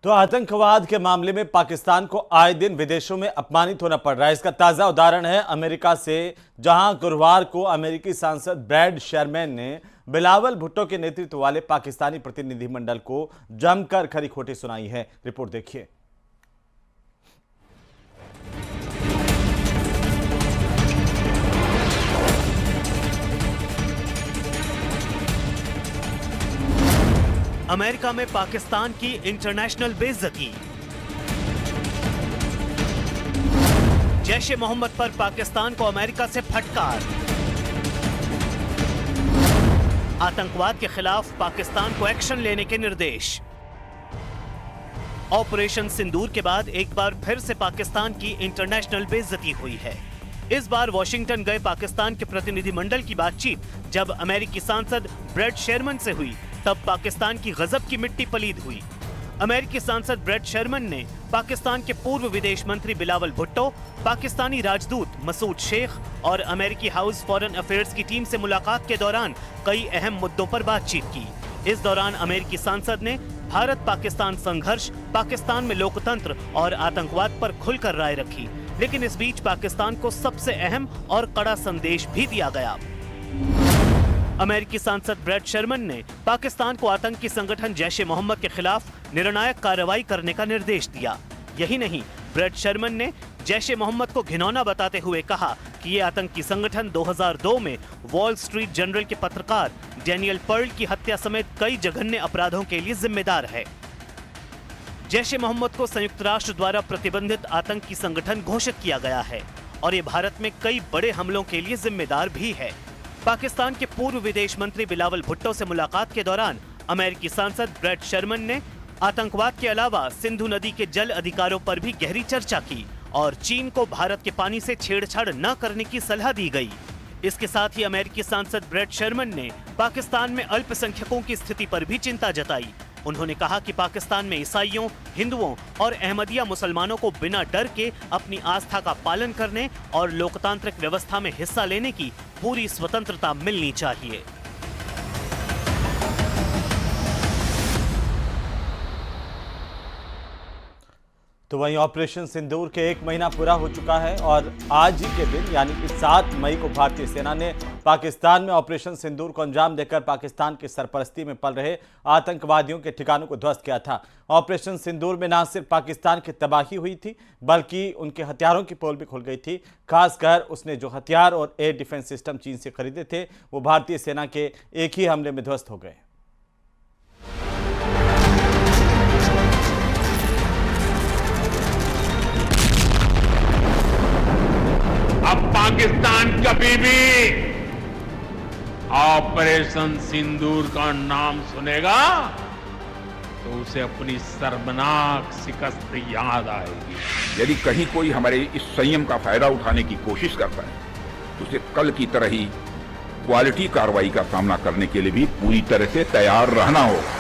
तो आतंकवाद के मामले में पाकिस्तान को आए दिन विदेशों में अपमानित होना पड़ रहा है। इसका ताजा उदाहरण है अमेरिका से, जहां गुरुवार को अमेरिकी सांसद ब्रैड शेरमैन ने बिलावल भुट्टो के नेतृत्व वाले पाकिस्तानी प्रतिनिधिमंडल को जमकर खरी खोटी सुनाई है। रिपोर्ट देखिए। अमेरिका में पाकिस्तान की इंटरनेशनल बेइज्जती। जैश ए मोहम्मद पर पाकिस्तान को अमेरिका से फटकार। आतंकवाद के खिलाफ पाकिस्तान को एक्शन लेने के निर्देश। ऑपरेशन सिंदूर के बाद एक बार फिर से पाकिस्तान की इंटरनेशनल बेइज्जती हुई है। इस बार वॉशिंगटन गए पाकिस्तान के प्रतिनिधिमंडल की बातचीत जब अमेरिकी सांसद ब्रैड शेरमैन से हुई, तब पाकिस्तान की गजब की मिट्टी पलीद हुई। अमेरिकी सांसद ब्रैड शेरमैन ने पाकिस्तान के पूर्व विदेश मंत्री बिलावल भुट्टो, पाकिस्तानी राजदूत मसूद शेख और अमेरिकी हाउस फॉरेन अफेयर्स की टीम से मुलाकात के दौरान कई अहम मुद्दों पर बातचीत की। इस दौरान अमेरिकी सांसद ने भारत पाकिस्तान संघर्ष, पाकिस्तान में लोकतंत्र और आतंकवाद पर खुलकर राय रखी। लेकिन इस बीच पाकिस्तान को सबसे अहम और कड़ा संदेश भी दिया गया। अमेरिकी सांसद ब्रैड शेरमैन ने पाकिस्तान को आतंकी संगठन जैश ए मोहम्मद के खिलाफ निर्णायक कार्रवाई करने का निर्देश दिया। यही नहीं, ब्रैड शेरमैन ने जैश ए मोहम्मद को घिनौना बताते हुए कहा कि ये आतंकी संगठन 2002 में वॉल स्ट्रीट जर्नल के पत्रकार डैनियल पर्ल की हत्या समेत कई जघन्य अपराधों के लिए जिम्मेदार है। जैश ए मोहम्मद को संयुक्त राष्ट्र द्वारा प्रतिबंधित आतंकी संगठन घोषित किया गया है और ये भारत में कई बड़े हमलों के लिए जिम्मेदार भी है। पाकिस्तान के पूर्व विदेश मंत्री बिलावल भुट्टो से मुलाकात के दौरान अमेरिकी सांसद ब्रैड शेरमैन ने आतंकवाद के अलावा सिंधु नदी के जल अधिकारों पर भी गहरी चर्चा की और चीन को भारत के पानी से छेड़छाड़ न करने की सलाह दी गई। इसके साथ ही अमेरिकी सांसद ब्रैड शेरमैन ने पाकिस्तान में अल्पसंख्यकों की स्थिति पर भी चिंता जताई। उन्होंने कहा कि पाकिस्तान में ईसाइयों, हिंदुओं और अहमदिया मुसलमानों को बिना डर के अपनी आस्था का पालन करने और लोकतांत्रिक व्यवस्था में हिस्सा लेने की पूरी स्वतंत्रता मिलनी चाहिए। तो वहीं ऑपरेशन सिंदूर के 1 महीना पूरा हो चुका है और आज ही के दिन यानी कि 7 मई को भारतीय सेना ने पाकिस्तान में ऑपरेशन सिंदूर को अंजाम देकर पाकिस्तान की सरपरस्ती में पल रहे आतंकवादियों के ठिकानों को ध्वस्त किया था। ऑपरेशन सिंदूर में न सिर्फ पाकिस्तान की तबाही हुई थी बल्कि उनके हथियारों की पोल भी खुल गई थी। खासकर उसने जो हथियार और एयर डिफेंस सिस्टम चीन से खरीदे थे वो भारतीय सेना के एक ही हमले में ध्वस्त हो गए। अब पाकिस्तान कभी भी ऑपरेशन सिंदूर का नाम सुनेगा तो उसे अपनी शर्मनाक शिकस्त याद आएगी। यदि कहीं कोई हमारे इस संयम का फायदा उठाने की कोशिश करता है तो उसे कल की तरह ही क्वालिटी कार्रवाई का सामना करने के लिए भी पूरी तरह से तैयार रहना होगा।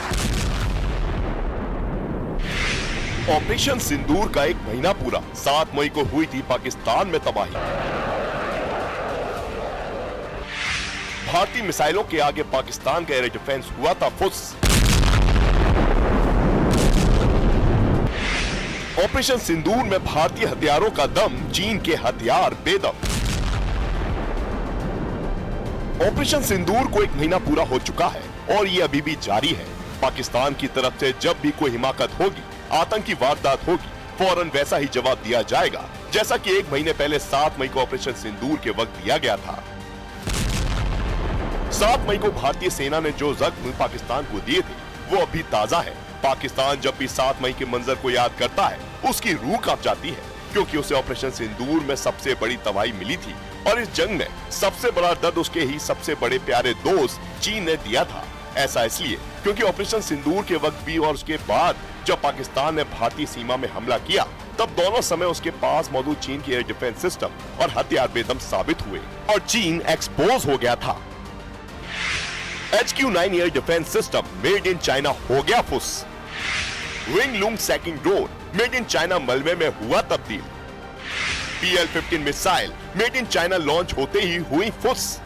ऑपरेशन सिंदूर का 1 महीना पूरा 7 मई को हुई थी पाकिस्तान में तबाही। भारतीय मिसाइलों के आगे पाकिस्तान का एयर डिफेंस हुआ था फुस। ऑपरेशन सिंदूर में भारतीय हथियारों का दम, चीन के हथियार बेदम। ऑपरेशन सिंदूर को 1 महीना पूरा हो चुका है और ये अभी भी जारी है। पाकिस्तान की तरफ से जब भी कोई हिमाकत होगी, आतंकी वारदात होगी, फौरन वैसा ही जवाब दिया जाएगा जैसा कि 1 महीने पहले 7 मई को ऑपरेशन सिंदूर के वक्त दिया गया था। 7 मई को भारतीय सेना ने जो जख्म पाकिस्तान को दिए थे वो अभी ताजा है। पाकिस्तान जब भी 7 मई के मंजर को याद करता है उसकी रूह कांप जाती है, क्योंकि उसे ऑपरेशन सिंदूर में सबसे बड़ी तबाही मिली थी और इस जंग में सबसे बड़ा दर्द उसके ही सबसे बड़े प्यारे दोस्त चीन ने दिया था। ऐसा इसलिए क्योंकि ऑपरेशन सिंदूर के वक्त भी और उसके बाद जब पाकिस्तान ने भारतीय सीमा में हमला किया तब दोनों समय उसके पास मौजूद चीन के एयर डिफेंस सिस्टम और हथियार बेदम साबित हुए और चीन एक्सपोज हो गया था। HQ-9 air defence system made in China हो गया फुस। Wing Loong sacking drone made in China मलबे में हुआ तब्दील। PL-15 missile made in China launch होते ही हुई फुस।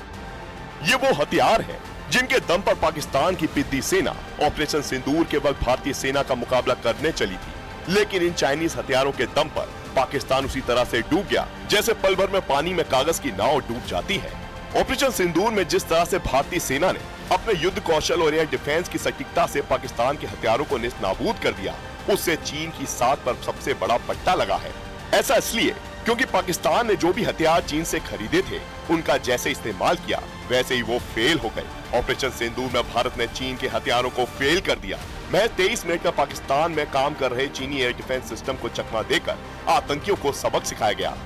ये वो हथियार है जिनके दम पर पाकिस्तान की पिद्दी सेना ऑपरेशन सिंदूर के वक्त भारतीय सेना का मुकाबला करने चली थी। लेकिन इन चाइनीज हथियारों के दम पर पाकिस्तान उसी तरह से डूब गया जैसे पल भर में पानी में कागज की नाव डूब जाती है। ऑपरेशन सिंदूर में जिस तरह से भारतीय सेना ने अपने युद्ध कौशल और एयर डिफेंस की सटीकता से पाकिस्तान के हथियारों को नेस्तनाबूद कर दिया, उससे चीन की साख पर सबसे बड़ा पट्टा लगा है। ऐसा इसलिए क्योंकि पाकिस्तान ने जो भी हथियार चीन से खरीदे थे उनका जैसे इस्तेमाल किया वैसे ही वो फेल हो गए। ऑपरेशन सिंदूर में भारत ने चीन के हथियारों को फेल कर दिया। महज 23 मिनट में पाकिस्तान में काम कर रहे चीनी एयर डिफेंस सिस्टम को चकमा देकर आतंकियों को सबक सिखाया गया।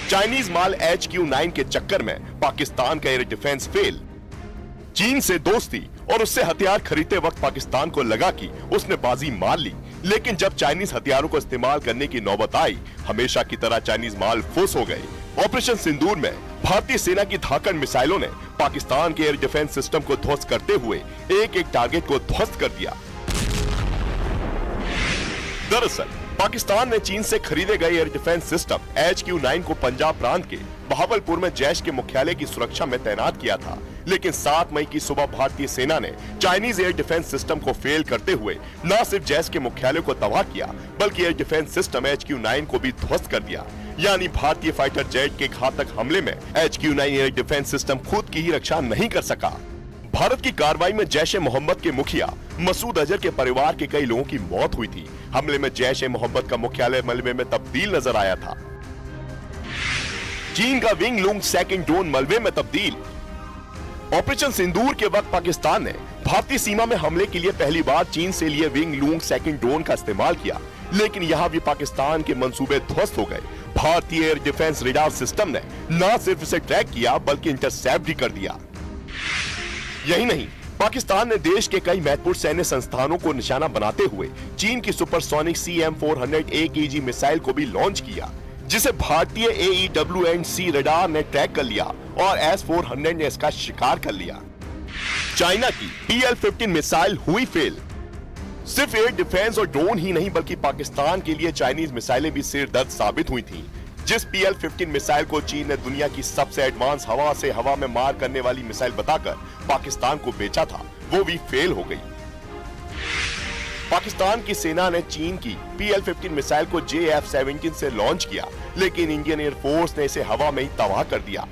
चाइनीज माल HQ-9 के चक्कर में पाकिस्तान का एयर डिफेंस फेल। चीन से दोस्ती और उससे हथियार खरीदते वक्त पाकिस्तान को लगा कि उसने बाजी मार ली, लेकिन जब चाइनीज हथियारों को इस्तेमाल करने की नौबत आई, हमेशा की तरह चाइनीज माल फुस हो गए। ऑपरेशन सिंदूर में भारतीय सेना की धाकड़ मिसाइलों ने पाकिस्तान के एयर डिफेंस सिस्टम को ध्वस्त करते हुए एक एक टारगेट को ध्वस्त कर दिया। दरअसल पाकिस्तान ने चीन से खरीदे गए एयर डिफेंस सिस्टम HQ-9 को पंजाब प्रांत के बहावलपुर में जैश के मुख्यालय की सुरक्षा में तैनात किया था, लेकिन 7 मई की सुबह भारतीय सेना ने चाइनीज एयर डिफेंस सिस्टम को फेल करते हुए न सिर्फ जैश के मुख्यालय को तबाह किया बल्कि एयर डिफेंस सिस्टम HQ-9 को भी ध्वस्त कर दिया। यानी भारतीय फाइटर जेट के घातक हमले में HQ-9 एयर डिफेंस सिस्टम खुद की ही रक्षा नहीं कर सका। भारत की कार्रवाई में जैश ए मोहम्मद के मुखिया मसूद अजहर के परिवार के कई लोगों की मौत हुई थी। हमले में जैश ए मोहम्मद का मुख्यालय मलबे में तब्दील नजर आया था। चीन का विंग लूंग सेकंड ड्रोन मलबे में तब्दील। ऑपरेशन सिंदूर के वक्त पाकिस्तान ने भारतीय सीमा में हमले के लिए पहली बार चीन से लिए विंग लूंग सेकंड ड्रोन का इस्तेमाल किया, लेकिन यहां भी पाकिस्तान के मंसूबे ध्वस्त हो गए। भारतीय एयर डिफेंस रेडार सिस्टम ने न सिर्फ इसे ट्रैक किया बल्कि इंटरसेप्ट भी कर दिया। यही नहीं, पाकिस्तान ने देश के कई महत्वपूर्ण सैन्य संस्थानों को निशाना बनाते हुए चीन की सुपरसोनिक CM-400 AKG मिसाइल को भी लॉन्च किया, जिसे भारतीय AEW&C रेडार ने ट्रैक कर लिया और S-400 ने इसका शिकार कर लिया। चाइना की PL-15 मिसाइल हुई फेल। सिर्फ एयर डिफेंस और ड्रोन ही नहीं बल्कि पाकिस्तान के लिए चाइनीज मिसाइलें भी सिर दर्द साबित हुई थीं। जिस PL-15 मिसाइल को चीन ने दुनिया की सबसे एडवांस हवा से हवा में मार करने वाली मिसाइल बताकर पाकिस्तान को बेचा था, वो भी फेल हो गई। पाकिस्तान की सेना ने चीन की PL-15 मिसाइल को JF-17 से लॉन्च किया, लेकिन इंडियन एयरफोर्स ने इसे हवा में ही तबाह कर दिया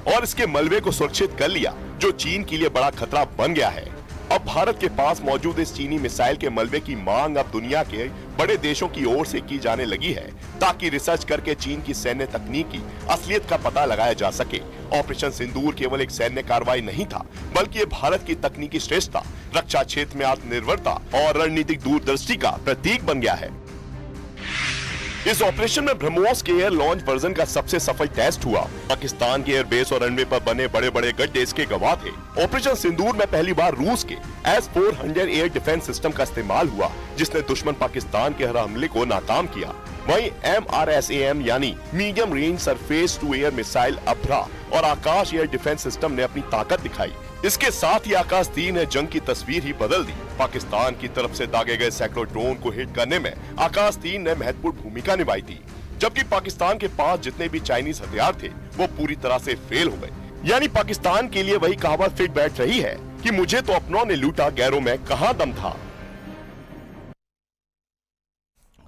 और इसके मलबे को सुरक्षित कर लिया, जो चीन के लिए बड़ा खतरा बन गया है। अब भारत के पास मौजूद इस चीनी मिसाइल के मलबे की मांग अब दुनिया के बड़े देशों की ओर से की जाने लगी है, ताकि रिसर्च करके चीन की सैन्य तकनीक की असलियत का पता लगाया जा सके। ऑपरेशन सिंदूर केवल एक सैन्य कार्रवाई नहीं था, बल्कि ये भारत की तकनीकी श्रेष्ठता, रक्षा क्षेत्र में आत्मनिर्भरता और रणनीतिक दूरदृष्टि का प्रतीक बन गया है। इस ऑपरेशन में ब्रह्मोस के एयर लॉन्च वर्जन का सबसे सफल टेस्ट हुआ। पाकिस्तान के एयरबेस और रनवे पर बने बड़े बड़े गड्ढे इसके गवाह थे। ऑपरेशन सिंदूर में पहली बार रूस के S-400 एयर डिफेंस सिस्टम का इस्तेमाल हुआ, जिसने दुश्मन पाकिस्तान के हर हमले को नाकाम किया। वहीं MRSAM यानी medium range surface to air missile Abhra और आकाश एयर डिफेंस सिस्टम ने अपनी ताकत दिखाई। इसके साथ ही आकाश 3 ने जंग की तस्वीर ही बदल दी। पाकिस्तान की तरफ से दागे गए सैकड़ों ड्रोन को हिट करने में आकाश 3 ने महत्वपूर्ण भूमिका निभाई थी, जबकि पाकिस्तान के पास जितने भी चाइनीज हथियार थे वो पूरी तरह से फेल हो गए। यानी पाकिस्तान के लिए वही कहावत फिट बैठ रही है कि मुझे तो अपनों ने लूटा, गैरों में कहां दम था।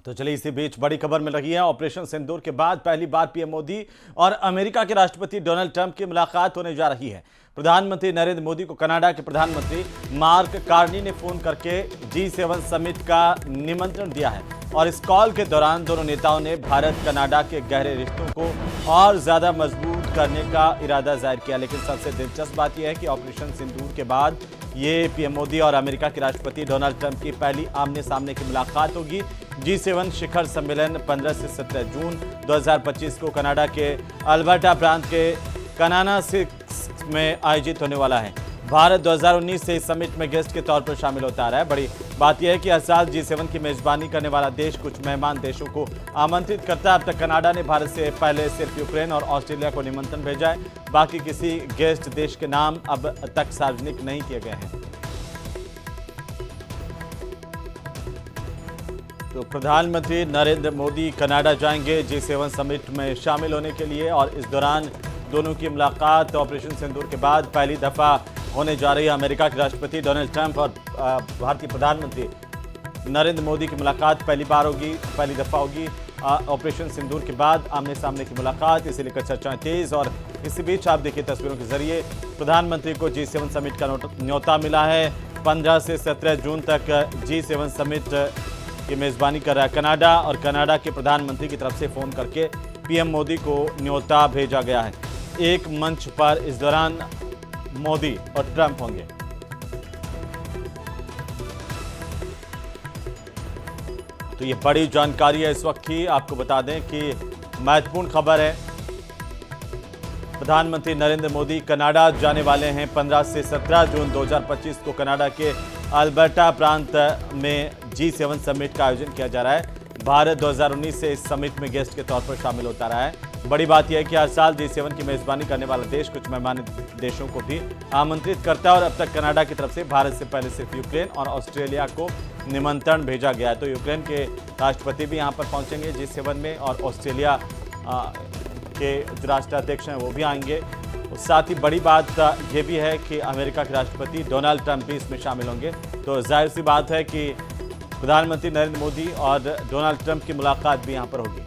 तो चलिए, इसी बीच बड़ी खबर मिल रही है। ऑपरेशन सिंदूर के बाद पहली बार पीएम मोदी और अमेरिका के राष्ट्रपति डोनाल्ड ट्रंप की मुलाकात होने जा रही है। प्रधानमंत्री नरेंद्र मोदी को कनाडा के प्रधानमंत्री मार्क कार्नी ने फोन करके G7 समिट का निमंत्रण दिया है और इस कॉल के दौरान दोनों नेताओं ने भारत कनाडा के गहरे रिश्तों को और ज्यादा मजबूत करने का इरादा जाहिर किया। लेकिन सबसे दिलचस्प बात यह है कि ऑपरेशन सिंदूर के बाद ये पीएम मोदी और अमेरिका के राष्ट्रपति डोनाल्ड ट्रंप की पहली आमने सामने की मुलाकात होगी। G7 शिखर सम्मेलन 15 से 17 जून 2025 को कनाडा के अल्बर्टा प्रांत के कानानासिक में आयोजित होने वाला है। भारत 2019 से इस समिट में गेस्ट के तौर पर शामिल होता आ रहा है। बड़ी बात यह है कि हर साल G7 की मेजबानी करने वाला देश कुछ मेहमान देशों को आमंत्रित करता है। अब तक कनाडा ने भारत से पहले सिर्फ यूक्रेन और ऑस्ट्रेलिया को निमंत्रण भेजा है। बाकी किसी गेस्ट देश के नाम अब तक सार्वजनिक नहीं किए गए हैं। तो प्रधानमंत्री नरेंद्र मोदी कनाडा जाएंगे G7 समिट में शामिल होने के लिए और इस दौरान दोनों की मुलाकात ऑपरेशन सिंदूर के बाद पहली दफा होने जा रही है। अमेरिका के राष्ट्रपति डोनाल्ड ट्रंप और भारतीय प्रधानमंत्री नरेंद्र मोदी की मुलाकात पहली दफा होगी। ऑपरेशन सिंदूर के बाद आमने सामने की मुलाकात, इसे लेकर चर्चाएं तेज। और इसी बीच आप देखिए तस्वीरों के जरिए प्रधानमंत्री को G7 समिट का न्योता मिला है। 15 से 17 जून तक G7 समिट की मेजबानी कर रहा है कनाडा, और कनाडा के प्रधानमंत्री की तरफ से फोन करके पीएम मोदी को न्योता भेजा गया है। एक मंच पर इस दौरान मोदी और ट्रंप होंगे। तो ये बड़ी जानकारी है इस वक्त की। आपको बता दें कि महत्वपूर्ण खबर है, प्रधानमंत्री नरेंद्र मोदी कनाडा जाने वाले हैं। 15 से 17 जून 2025 को कनाडा के अल्बर्टा प्रांत में G7 समिट का आयोजन किया जा रहा है। भारत 2019 से इस समिट में गेस्ट के तौर पर शामिल होता रहा है। बड़ी बात यह है कि हर साल G7 की मेजबानी करने वाला देश कुछ मेहमान देशों को भी आमंत्रित करता है, और अब तक कनाडा की तरफ से भारत से पहले सिर्फ यूक्रेन और ऑस्ट्रेलिया को निमंत्रण भेजा गया है। तो यूक्रेन के राष्ट्रपति भी यहाँ पर पहुँचेंगे G7 में, और ऑस्ट्रेलिया के जो राष्ट्राध्यक्ष हैं वो भी आएंगे। साथ ही बड़ी बात ये भी है कि अमेरिका के राष्ट्रपति डोनाल्ड ट्रंप भी इसमें शामिल होंगे। तो जाहिर सी बात है कि प्रधानमंत्री नरेंद्र मोदी और डोनाल्ड ट्रंप की मुलाकात भी यहाँ पर होगी।